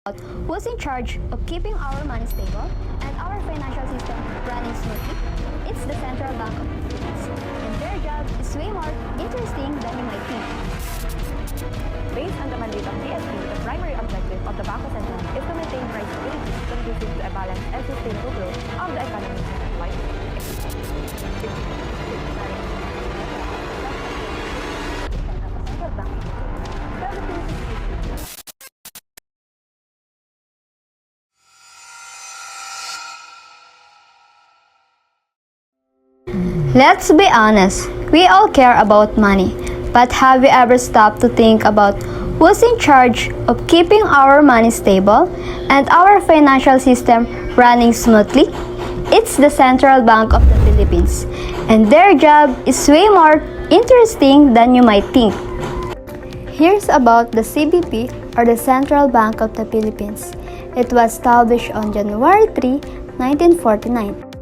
who's in charge of keeping our money stable and our financial system running smoothly? It's the central bank of the Philippines, and their job is way more interesting than you might think. Based on the mandate of BSP, the primary objective of the Bangko Sentral is to maintain price stability conducive to a balanced and sustainable growth of the economy nationwide. Central bank. Let's be honest, we all care about money, but have you ever stopped to think about who's in charge of keeping our money stable and our financial system running smoothly? It's the Central Bank of the Philippines, and their job is way more interesting than you might think. Here's about the CBP, or the Central Bank of the Philippines. It was established on January 3, 1949.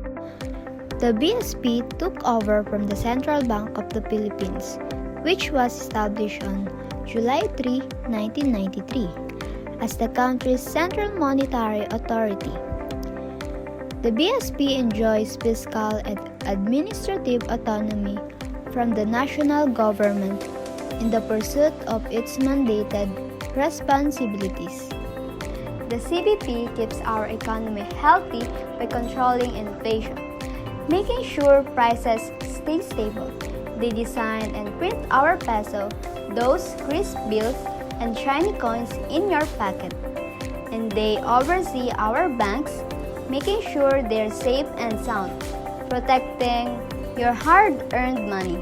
The BSP took over from the Central Bank of the Philippines, which was established on July 3, 1993, as the country's central monetary authority. The BSP enjoys fiscal and administrative autonomy from the national government in the pursuit of its mandated responsibilities. The CBP keeps our economy healthy by controlling inflation, making sure prices stay stable. They design and print our peso, those crisp bills and shiny coins in your pocket. And they oversee our banks, making sure they're safe and sound, protecting your hard-earned money.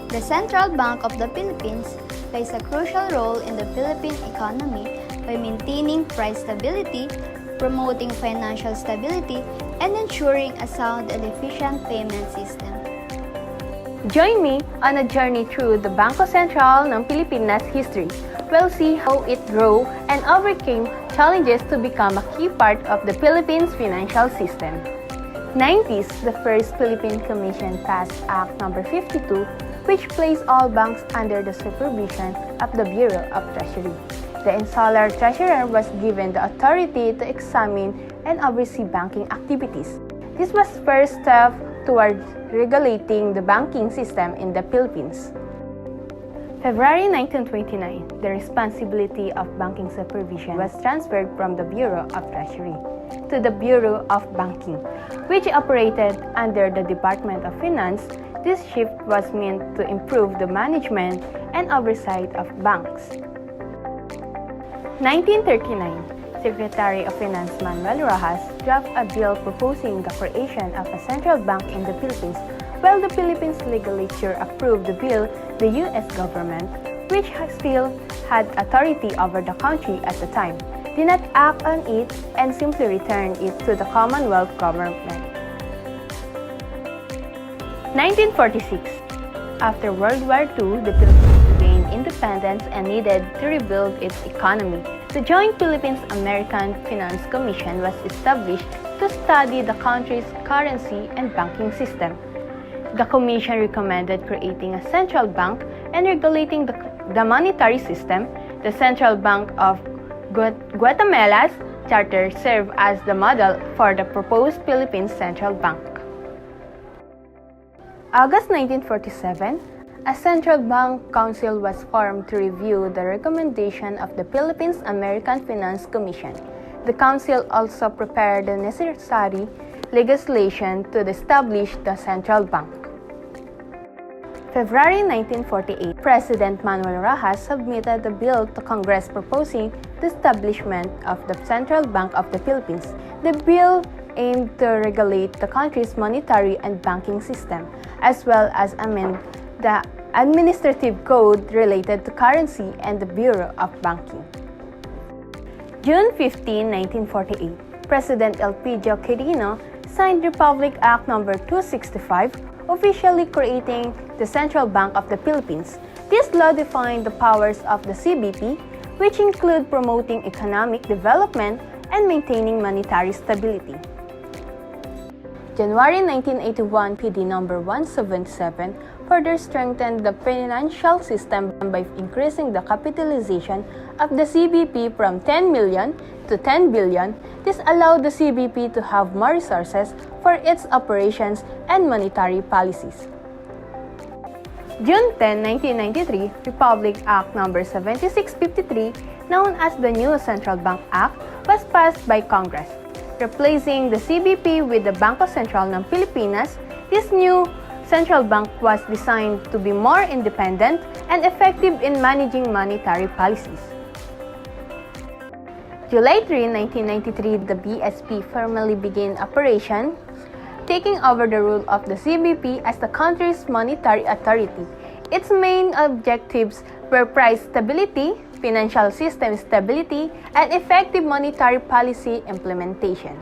The Central Bank of the Philippines plays a crucial role in the Philippine economy by maintaining price stability, promoting financial stability, and ensuring a sound and efficient payment system. Join me on a journey through the Bangko Sentral ng Pilipinas history. We'll see how it grew and overcame challenges to become a key part of the Philippines financial system. 90s, the first Philippine Commission passed Act No. 52, which placed all banks under the supervision of the Bureau of Treasury. The insular treasurer was given the authority to examine and oversee banking activities. This was first step towards regulating the banking system in the Philippines. February 1929, the responsibility of banking supervision was transferred from the Bureau of Treasury to the Bureau of Banking, which operated under the Department of Finance. This shift was meant to improve the management and oversight of banks. 1939, Secretary of Finance Manuel Rojas drafted a bill proposing the creation of a central bank in the Philippines. While the Philippines legislature approved the bill, the U.S. government, which still had authority over the country at the time, did not act on it and simply returned it to the Commonwealth government. 1946. After World War II, the Philippines gained independence and needed to rebuild its economy. The Joint Philippines-American Finance Commission was established to study the country's currency and banking system. The commission recommended creating a central bank and regulating the monetary system. The Central Bank of Guatemala's charter served as the model for the proposed Philippines Central Bank. August 1947, a Central Bank Council was formed to review the recommendation of the Philippines American Finance Commission. The Council also prepared the necessary legislation to establish the Central Bank. February 1948, President Manuel Rojas submitted a bill to Congress proposing the establishment of the Central Bank of the Philippines. The bill aimed to regulate the country's monetary and banking system, as well as amend the administrative code related to currency and the Bureau of Banking. June 15, 1948, President Elpidio Quirino signed Republic Act No. 265, officially creating the Central Bank of the Philippines. This law defined the powers of the CBP, which include promoting economic development and maintaining monetary stability. January 1981 PD No. 177 further strengthened the financial system by increasing the capitalization of the CBP from 10 million to 10 billion, this allowed the CBP to have more resources for its operations and monetary policies. June 10, 1993, Republic Act No. 7653, known as the new Central Bank Act, was passed by Congress. Replacing the CBP with the Bangko Sentral ng Pilipinas, this new central bank was designed to be more independent and effective in managing monetary policies. July 3, 1993, the BSP formally began operation, taking over the role of the CBP as the country's monetary authority. Its main objectives were price stability, financial system stability, and effective monetary policy implementation.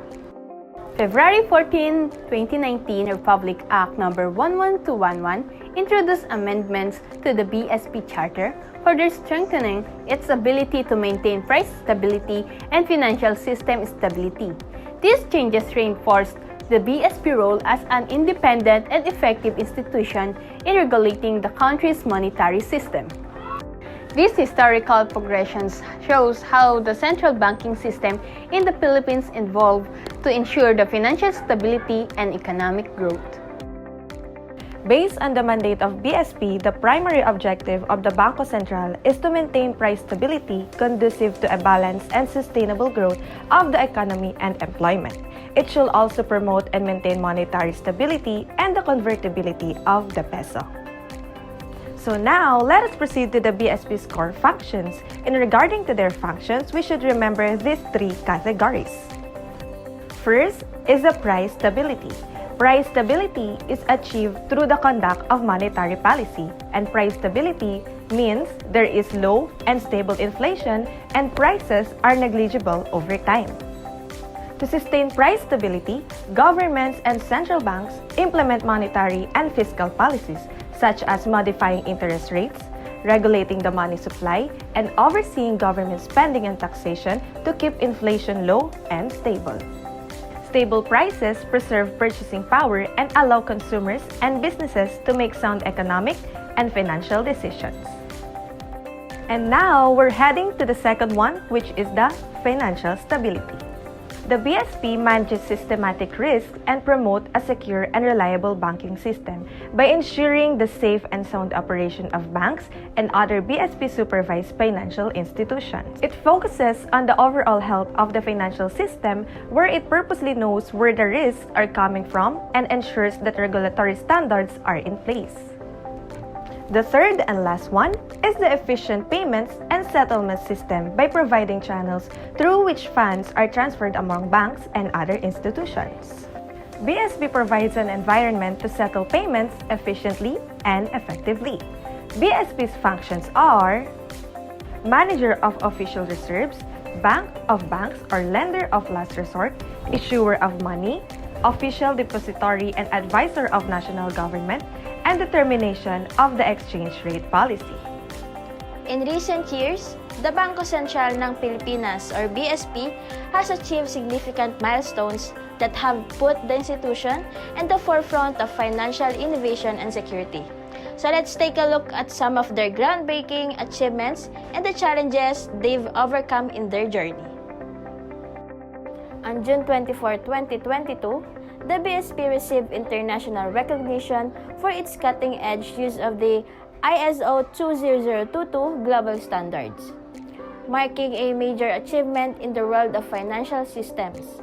February 14, 2019, Republic Act No. 11211 introduced amendments to the BSP Charter, further strengthening its ability to maintain price stability and financial system stability. These changes reinforced the BSP role as an independent and effective institution in regulating the country's monetary system. This historical progression shows how the central banking system in the Philippines evolved to ensure the financial stability and economic growth. Based on the mandate of BSP, the primary objective of the Bangko Sentral is to maintain price stability conducive to a balanced and sustainable growth of the economy and employment. It should also promote and maintain monetary stability and the convertibility of the peso. So now, let us proceed to the BSP's core functions. In regarding to their functions, we should remember these three categories. First is the price stability. Price stability is achieved through the conduct of monetary policy, and price stability means there is low and stable inflation and prices are negligible over time. To sustain price stability, governments and central banks implement monetary and fiscal policies such as modifying interest rates, regulating the money supply, and overseeing government spending and taxation to keep inflation low and stable. Stable prices preserve purchasing power and allow consumers and businesses to make sound economic and financial decisions. And now, we're heading to the second one, which is the financial stability. The BSP manages systematic risk and promote a secure and reliable banking system by ensuring the safe and sound operation of banks and other BSP-supervised financial institutions. It focuses on the overall health of the financial system, where it purposely knows where the risks are coming from and ensures that regulatory standards are in place. The third and last one is the efficient payments and settlement system by providing channels through which funds are transferred among banks and other institutions. BSP provides an environment to settle payments efficiently and effectively. BSP's functions are manager of official reserves, bank of banks or lender of last resort, issuer of money, official depository and advisor of national government, and determination of the exchange rate policy. In recent years, the Bangko Sentral ng Pilipinas or BSP has achieved significant milestones that have put the institution in the forefront of financial innovation and security. So let's take a look at some of their groundbreaking achievements and the challenges they've overcome in their journey. On June 24, 2022, the BSP received international recognition for its cutting-edge use of the ISO 20022 global standards, marking a major achievement in the world of financial systems.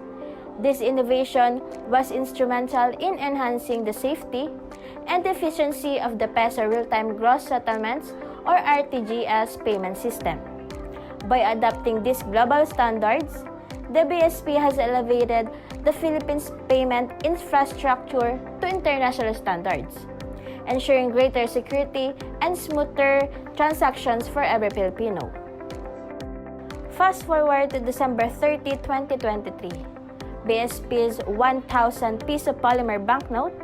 This innovation was instrumental in enhancing the safety and efficiency of the peso real-time gross settlements or RTGS payment system. By adopting these global standards, the BSP has elevated the Philippines' payment infrastructure to international standards, ensuring greater security and smoother transactions for every Filipino. Fast forward to December 30, 2023, BSP's 1,000 piso polymer banknote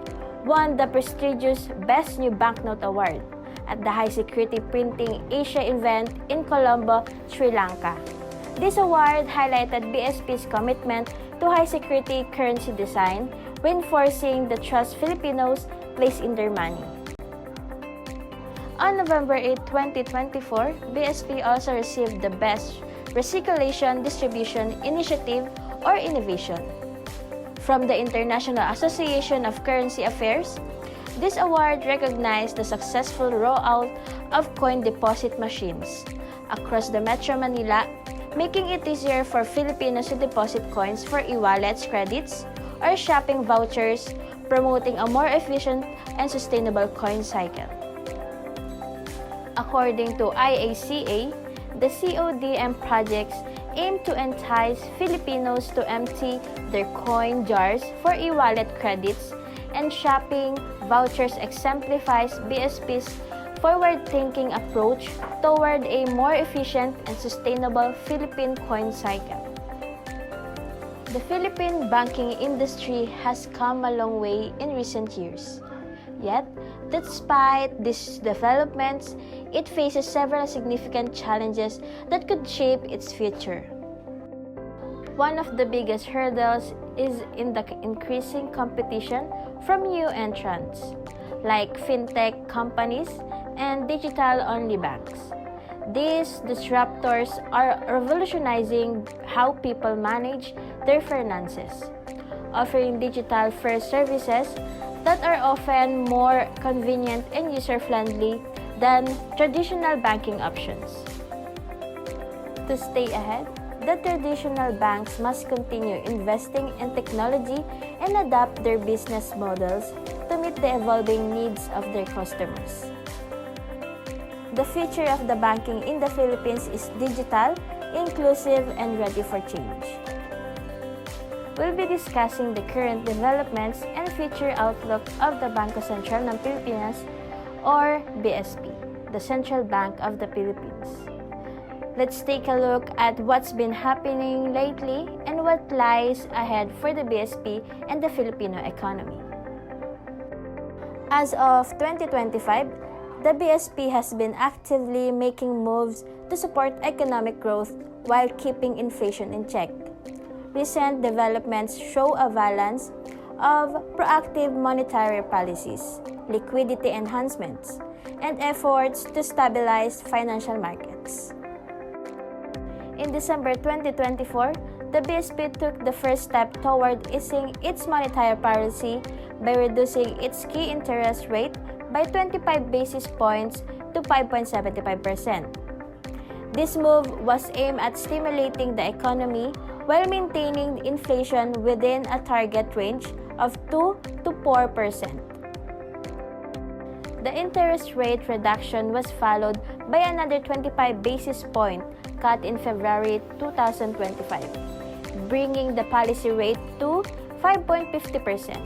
won the prestigious Best New Banknote Award at the High Security Printing Asia event in Colombo, Sri Lanka. This award highlighted BSP's commitment to high-security currency design, reinforcing the trust Filipinos place in their money. On November 8, 2024, BSP also received the Best recirculation, distribution, initiative, or innovation. From the International Association of Currency Affairs, this award recognized the successful rollout of coin deposit machines across the Metro Manila, making it easier for Filipinos to deposit coins for e-wallets, credits, or shopping vouchers, promoting a more efficient and sustainable coin cycle. According to IACA, the CODM projects aim to entice Filipinos to empty their coin jars for e-wallet credits, and shopping vouchers exemplifies BSP's forward-thinking approach toward a more efficient and sustainable Philippine coin cycle. The Philippine banking industry has come a long way in recent years. Yet, despite these developments, it faces several significant challenges that could shape its future. One of the biggest hurdles is in the increasing competition from new entrants, like fintech companies and digital-only banks. These disruptors are revolutionizing how people manage their finances, offering digital-first services that are often more convenient and user-friendly than traditional banking options. To stay ahead, the traditional banks must continue investing in technology and adapt their business models to meet the evolving needs of their customers. The future of the banking in the Philippines is digital, inclusive, and ready for change. We'll be discussing the current developments and future outlook of the Bangko Sentral ng Pilipinas, or BSP, the Central Bank of the Philippines. Let's take a look at what's been happening lately and what lies ahead for the BSP and the Filipino economy. As of 2025, the BSP has been actively making moves to support economic growth while keeping inflation in check. Recent developments show a balance of proactive monetary policies, liquidity enhancements, and efforts to stabilize financial markets. In December 2024, the BSP took the first step toward easing its monetary policy by reducing its key interest rate by 25 basis points to 5.75%. This move was aimed at stimulating the economy while maintaining inflation within a target range of 2 to 4%. The interest rate reduction was followed by another 25 basis point cut in February 2025, bringing the policy rate to 5.50%.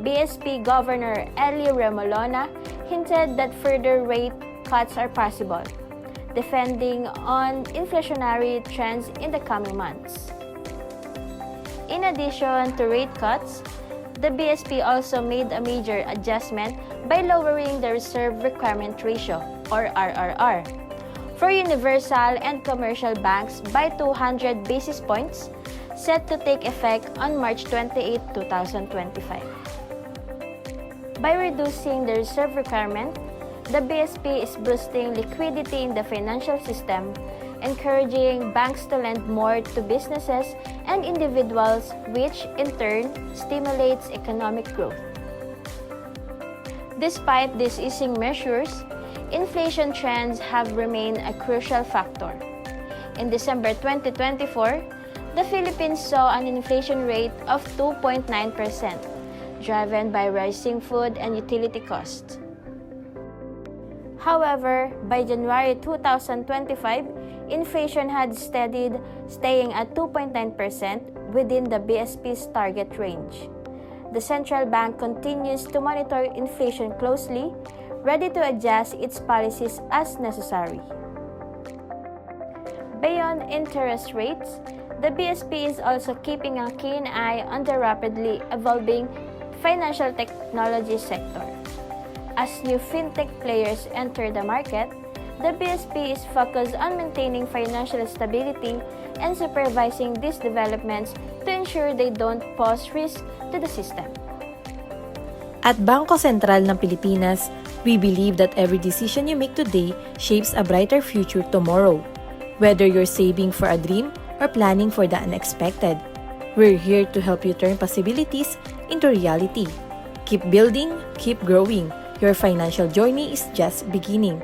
BSP Governor Eli Remolona hinted that further rate cuts are possible, defending on inflationary trends in the coming months. In addition to rate cuts, the BSP also made a major adjustment by lowering the Reserve Requirement Ratio, or RRR, for universal and commercial banks by 200 basis points, set to take effect on March 28, 2025. By reducing the reserve requirement, the BSP is boosting liquidity in the financial system, encouraging banks to lend more to businesses and individuals, which in turn stimulates economic growth. Despite these easing measures, inflation trends have remained a crucial factor. In December 2024, the Philippines saw an inflation rate of 2.9%, driven by rising food and utility costs. However, by January 2025, inflation had steadied, staying at 2.9% within the BSP's target range. The central bank continues to monitor inflation closely, ready to adjust its policies as necessary. Beyond interest rates, the BSP is also keeping a keen eye on the rapidly evolving financial technology sector. As new fintech players enter the market, the BSP is focused on maintaining financial stability and supervising these developments to ensure they don't pose risk to the system. At Bangko Sentral ng Pilipinas, we believe that every decision you make today shapes a brighter future tomorrow. Whether you're saving for a dream or planning for the unexpected, we're here to help you turn possibilities into reality. Keep building, keep growing. Your financial journey is just beginning.